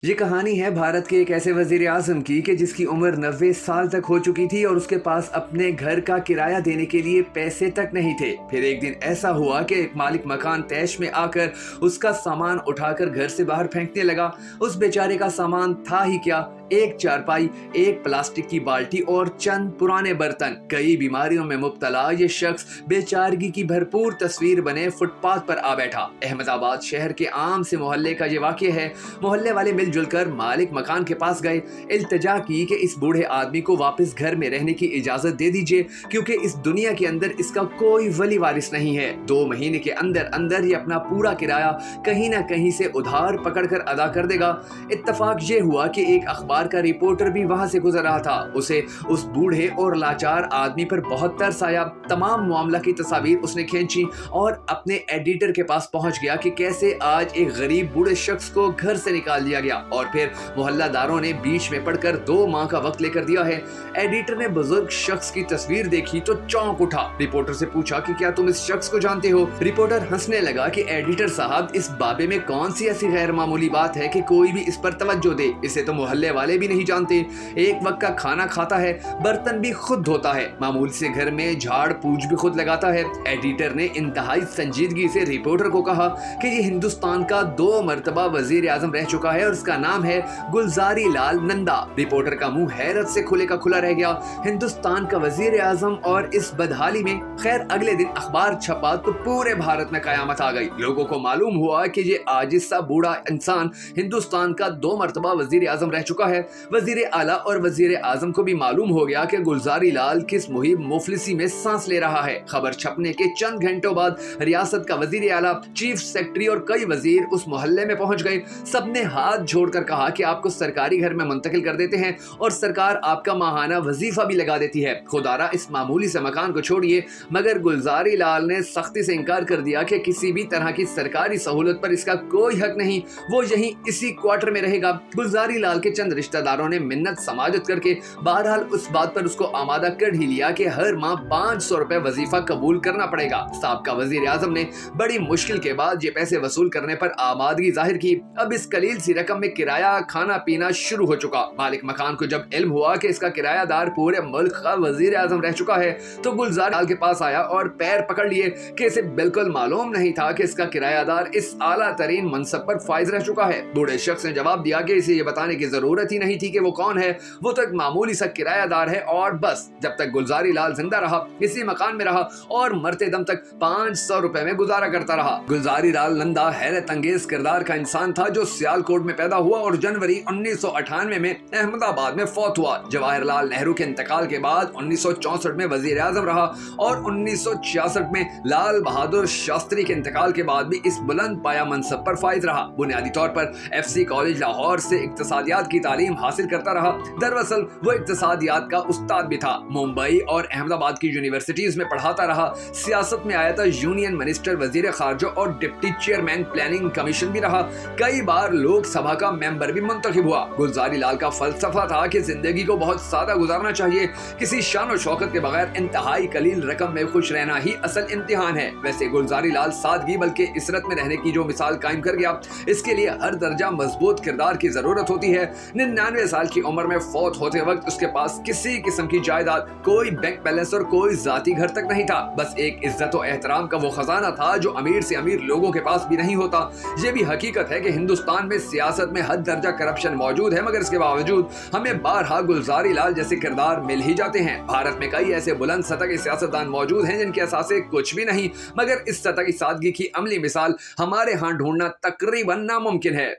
ये कहानी है भारत के एक ऐसे वजीर आजम की कि जिसकी उम्र 90 साल तक हो चुकी थी और उसके पास अपने घर का किराया देने के लिए पैसे तक नहीं थे। फिर एक दिन ऐसा हुआ कि एक मालिक मकान तैश में आकर उसका सामान उठाकर घर से बाहर फेंकने लगा। उस बेचारे का सामान था ही क्या, एक चारपाई, एक प्लास्टिक की बाल्टी और चंद पुराने बर्तन। कई बीमारियों में मुब्तला ये शख्स बेचारगी की भरपूर तस्वीर बने फुटपाथ पर आ बैठा। अहमदाबाद शहर के आम से मोहल्ले का ये वाक़या है। मोहल्ले वाले मिलजुल कर मालिक मकान के पास गए, इल्तिजा की कि इस बूढ़े आदमी को वापस घर में रहने की इजाजत दे दीजिए क्योंकि इस दुनिया के अंदर इसका कोई वली वारिस नहीं है। 2 महीने के अंदर अंदर ये अपना पूरा किराया कहीं ना कहीं से उधार पकड़कर अदा कर देगा। इत्तफाक ये हुआ कि एक अखबार का रिपोर्टर भी वहां से गुजर रहा था। उसे उस बूढ़े और लाचार आदमी पर बहुत तरस आया। तमाम मामला की तस्वीर उसने खींची और अपने एडिटर के पास पहुंच गया कि कैसे आज एक गरीब बूढ़े शख्स को घर से निकाल दिया गया और फिर मोहल्लादारों ने बीच में पड़कर 2 माह का वक्त लेकर दिया है। एडिटर ने बुजुर्ग शख्स की तस्वीर देखी तो चौंक उठा। रिपोर्टर से पूछा कि क्या तुम इस शख्स को जानते हो? रिपोर्टर हंसने लगा कि एडिटर साहब, इस बाबे में कौन सी ऐसी गैर मामूली बात है कि कोई भी इस पर तवज्जो दे? इसे तो मोहल्ले वाले भी नहीं जानते। एक वक्त का खाना खाता है, बर्तन भी खुद धोता है, मामूली से घर में झाड़ पूछ भी खुद लगाता है। एडिटर ने इंतहाई संजीदगी से रिपोर्टर को कहा कि ये हिंदुस्तान का 2 मरतबा वजीर आजम रह चुका है और उसका नाम है गुलजारी लाल नंदा। रिपोर्टर का मुंह हैरत से खुले का खुला रह गया। हिंदुस्तान का वजीर आजम और इस बदहाली में। खैर, अगले दिन अखबार छपा तो पूरे भारत में कयामत आ गई। लोगों को मालूम हुआ कि ये आजिज सा बूढ़ा इंसान हिंदुस्तान का 2 मरतबा वजीर आजम रह चुका है। वजीर आला और वजीर आजम को भी मालूम हो गया कि गुलजारी लाल किस मुहिम मुफलिसी में सांस ले रहा है। खबर छपने के चंद घंटों बाद रियासत का वजीर आला, चीफ सेक्रेटरी और कई वजीर उस मोहल्ले में पहुंच गए। सबने हाथ जोड़कर कहा कि आपको सरकारी घर में मुंतकिल कर देते हैं और सरकार आपका माहाना वजीफा भी लगा देती है। खुदारा इस मामूली से मकान को छोड़िए। मगर गुलजारी लाल ने सख्ती से इनकार कर दिया कि किसी भी तरह की सरकारी सहूलत पर इसका कोई हक नहीं, वो यहीं इसी क्वार्टर में रहेगा। गुलजारी लाल के चंद रिश्तेदारों ने मिन्नत समाजत करके बहरहाल उस बात पर उसको आमादा कर ही लिया कि हर माह 500 रुपए वजीफा कबूल करना पड़ेगा। साबका वजीर आजम ने बड़ी मुश्किल के बाद ये पैसे वसूल करने पर आमादगी जाहिर की। अब इस कलील सी रकम में किराया, खाना पीना शुरू हो चुका। मालिक मकान को जब इल्म हुआ कि इसका किरायादार पूरे मुल्क का वजीर आजम रह चुका है तो गुलजार लाल के पास आया और पैर पकड़ लिए कि इसे बिल्कुल मालूम नहीं था कि इसका किरायादार इस आला तरीन मनसब पर फाइज रह चुका है। बूढ़े शख्स ने जवाब दिया कि इसे ये बताने की जरूरत ही नहीं थी कि वो कौन है, वो तो एक मामूली सा किरायादार है और बस। जब तक गुलजारी लाल जिंदा रहा, इसी मकान में रहा और मरते दम तक 500 रुपए में गुजारा करता रहा। गुलजारी लाल नंदा हैरत अंगेज किरदार का इंसान था जो सियालकोट में पैदा हुआ और जनवरी 1998 में अहमदाबाद में फौत हुआ। जवाहरलाल नेहरू के इंतकाल के बाद 1964 में वजीर आजम रहा और 1966 में लाल बहादुर शास्त्री के इंतकाल के बाद भी इस बुलंद पाया मनसब पर फाइज रहा। बुनियादी तौर पर FC कॉलेज लाहौर से इक्तिसादियात की तालीम हासिल करता रहा। दरअसल वो इक्तिसादियात का उस्ताद भी था। मुंबई और अहमदाबाद की यूनिवर्सिटीज में पढ़ाता रहा। सियासत में आया था, यूनियन मिनिस्टर, वजीर खारजा और डिप्टी चेयरमैन प्लानिंग कमीशन भी रहा। कई बार लोकसभा का मेंबर भी मुंतखब हुआ। गुलजारी लाल का फलसफा था कि जिंदगी को बहुत सादा गुजारना चाहिए, किसी शान और शौकत के बगैर इंतहाई कलील रकम में खुश रहना ही असल इम्तिहान है। वैसे गुलजारी लाल सादगी बल्कि इसरत में रहने की जो मिसाल कायम कर गया, इसके लिए हर दर्जा मजबूत किरदार की जरूरत होती है। 99 साल की उम्र में फौत होते वक्त उसके पास किसी किस्म की जायदाद, कोई बैंक बैलेंस और कोई जाती घर तक नहीं था। बस एक इज्जत और एहतराम का वो खजाना था जो अमीर से अमीर लोगों के पास भी नहीं होता। ये भी हकीकत है कि हिंदुस्तान में सियासत में हद दर्जा करप्शन मौजूद है, मगर इसके बावजूद हमें बारहा गुलजारी लाल जैसे किरदार मिल ही जाते हैं। भारत में कई ऐसे बुलंद सतह के सियासतदान मौजूद हैं जिनके असासे कुछ भी नहीं, मगर इस सतह की सादगी की अमली मिसाल हमारे यहाँ ढूंढना तकरीबन नामुमकिन है।